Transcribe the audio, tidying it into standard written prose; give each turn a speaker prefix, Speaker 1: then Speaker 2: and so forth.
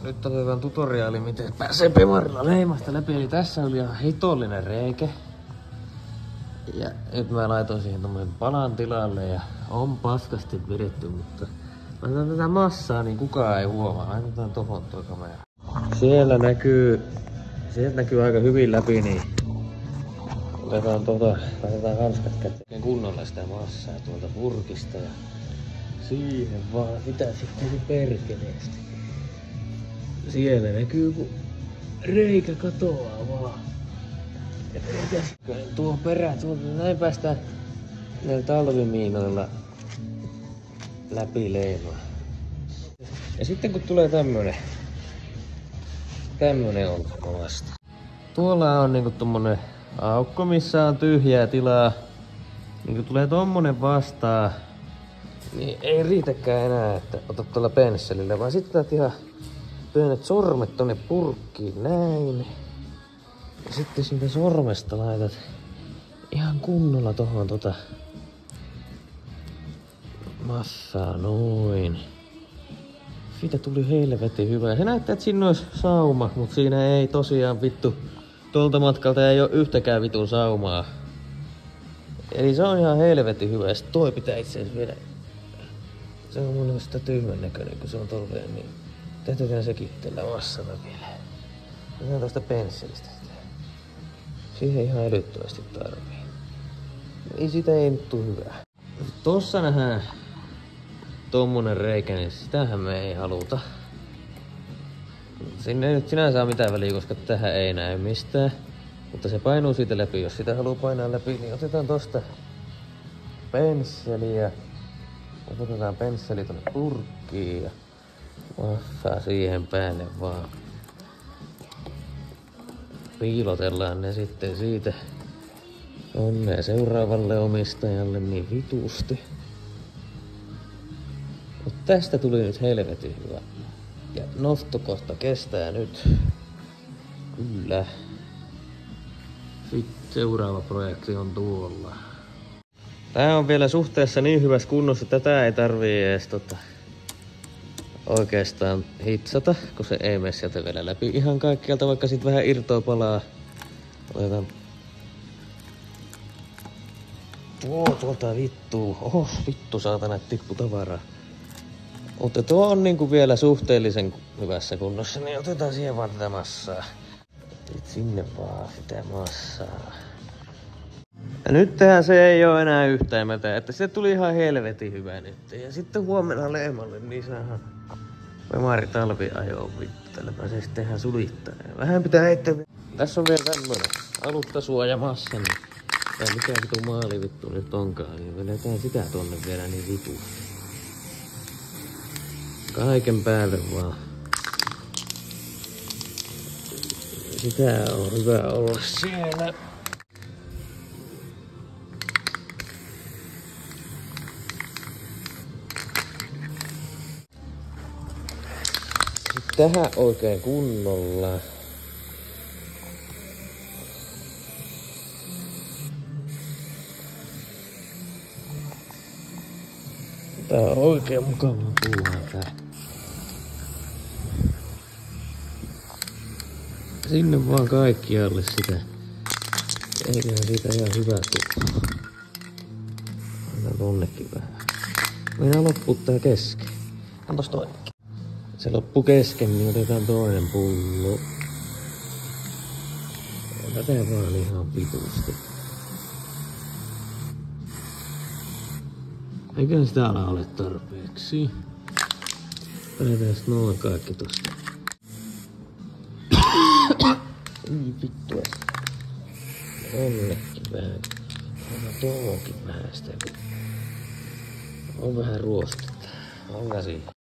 Speaker 1: Nyt otetaan tutoriaali, miten pääsee Bemarilla leimasta läpi. Eli tässä oli ihan hitollinen reikä. Ja nyt mä laitoin siihen tommonen palan tilalle ja on paskasti vedetty, mutta laitetaan tätä massaa niin kukaan ei huomaa. Laitetaan tohon tuo kamera. Sieltä näkyy aika hyvin läpi, niin laitetaan hanskat käteen kunnolla sitä massaa tuolta purkista ja siihen vaan sitä sitten perkeleesti. Siellä näkyy kun reikä katoaa vaan. Ja tuo perä, näin päästään näillä talvimiinoilla läpi leimaa. Ja sitten kun tulee tämmönen on kovasti. Tuolla on niinku tommonen aukko, missä on tyhjää tilaa. Niinku tulee tommonen vastaan, niin ei riitäkään enää, että otat tuolla pensselillä, vaan sitten otat ihan pienet sormet tonne purkkiin, näin. Ja sitten siitä sormesta laitat ihan kunnolla tohon massaa, noin. Siitä tuli helvetin hyvä. Se näyttää, että siinä olisi sauma, mutta siinä ei tosiaan vittu. Tuolta matkalta ei oo yhtäkään vitun saumaa. Eli se on ihan helvetin hyvä. Ja sit toi pitää itse asiassa viedä. Se on mun sitä tyhmän näköinen, kun se on tolleen niin. Täytyy sekin tällä massalla vielä. Mennään tosta pensselistä sitä. Siihen ihan älyttömästi tarvii. Ei sitä ei nyt tuu hyvää. Tossa nähdään tommonen reikä, niin sitähän me ei haluta. Sinne ei nyt sinänsä ole mitään väliä, koska tähän ei näy mistään. Mutta se painuu siitä läpi. Jos sitä haluaa painaa läpi, niin otetaan tosta pensseliä. Otetaan pensseli tonne purkkiin ja massaa siihen päälle vaan. Piilotellaan ne sitten siitä onnea seuraavalle omistajalle niin vitusti. Mut tästä tuli nyt helvetin hyvä. Ja nostokohta kestää nyt. Kyllä. Sitten seuraava projekti on tuolla. Tää on vielä suhteessa niin hyvässä kunnossa, että tätä ei tarvii edes oikeastaan hitsata, kun se ei mene sieltä vielä läpi ihan kaikkialta, vaikka sit vähän irtoa palaa. Otetaan tuolta vittu. Oho, vittu saatana, tippu tavaraa. Mutta tuo on niinku vielä suhteellisen hyvässä kunnossa, niin otetaan siihen vaan tätä massaa. Sinne vaan sitä massaa. Ja nythän se ei oo enää yhtään mätä, että se tuli ihan helvetin hyvä nyt. Ja sitten huomenna leemalle, niin saadaan Bemari talviajoon vittu. Tällä pääsee sitten ihan sulittaa. Vähän pitää heittää. Tässä on vielä tämmönen alustasuoja massa, niin tää mikä vitu maali vittu nyt onkaan, niin vedetään sitä tonne vielä niin vitusti. Kaiken päälle vaan. Sitä on hyvä olla siellä. Sitten tähän oikein kunnolla. Tää on oikein mukava puuhaa tää. Sinne vaan kaikkialle sitä. Eiköhän siitä ihan hyvä tuu. Anna tonnekin vähän. Meidän loppuu tää kesken. Antos toinenkin. Se loppuu kesken, niin otetaan toinen pullo. Tätä vaan ihan vitusti. Eiköhän sitä ala ole tarpeeksi. Päätään noin kaikki tosta. Ei vittua. Onnekin vähän. Onhan tuohonkin vähän sitä. On vähän ruostetta. Onko siinä?